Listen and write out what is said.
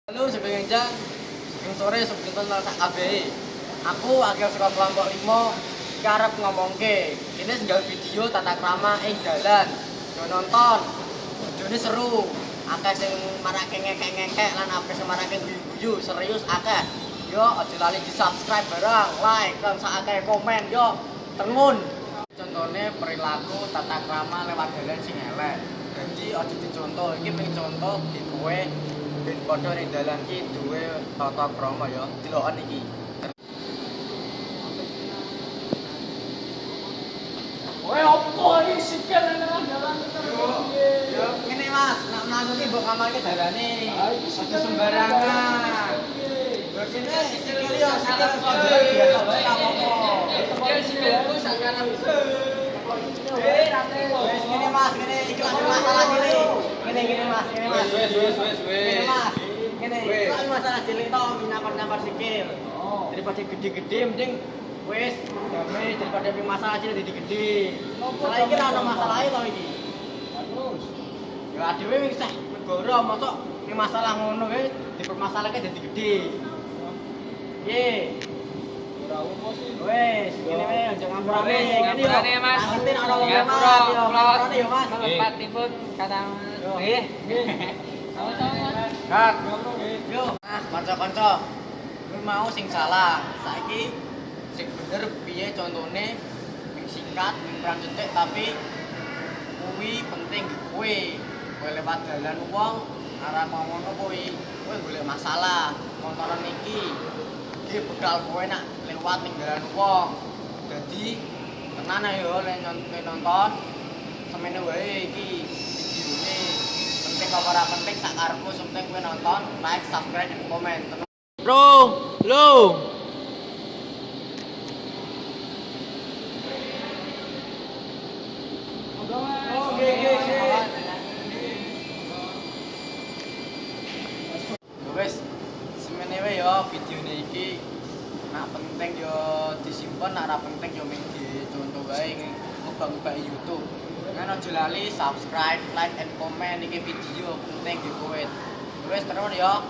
Halo Sugeng Enjang, Sugeng sore Sugeng sak kabeh. Aku akeh saka kelompok 5 iki arep ngomongke. Kene senggal video tata krama ing dalan. Yo nonton. Videone seru. Akeh sing marake ngekek-ngekek lan akeh sing marake guyu-guyu, serius akeh. Yo aja lali di-subscribe barang, like lan sak akeh komen yo. Tengun. Contone perilaku tata krama lewat dalan sing elek. Jadi aja dicontoh, iki pengen contoh di kowe ben padha ning dalan iki duwe tata krama ya, delokan iki. Kowe opo iki sikil nang dalan iki? Yo, ngene Mas, nek mlaku iki mbok ngamalke dalane. Aja sembarangan. Berkene sikil yo, sikil biasa wae apa-apa. Sikilku sakaran. Wes ngene Mas, ngene iki lagi masalah iki. Ngene Mas, ngene Mas. Ngene Mas. Ngene, iki masalah cilik to nyapar-nyapar sikil. Daripada gede-gede mending wis damai daripada ping masalah cilik jadi gede. Salah iki ora ono masalahe to iki. Terus. Ya adewe wis negara mosok ping masalah ngono kae dipermasalahke dadi gede. Piye? Ora opo sih. Wes, ngene wae aja ngampurane. Ngampurane, Mas. Ngerti nek ana wong Ngapura, ngampurane yo Mas. Manfaatipun kata Nggih. Sama-sama, Mas. Kak, Ngono nggih. yo, kanca-kanca. Kuwi mau sing salah. Saiki sing bener piye contone ping singkat, ping perang detik tapi kuwi penting di kowe. Kowe lewat dalan wong arah ngono kuwi, kowe golek masalah. Kontoran iki iki bekal kowe nak lewat ning dalan wong. Dadi tenan ae yo lek nonton semene wae iki videone. Penting apa ora penting sak karepmu, penting kowe nonton, like, subscribe, dan komen. Bro, lo. Wes, semene wae yo videone iki. Nak penting yo disimpen, nak ora penting yo mung dicontoh wae ngubah-ubah YouTube. Kan aja lali subscribe, like, and comment iki video penting di kowe. Wes terus yo.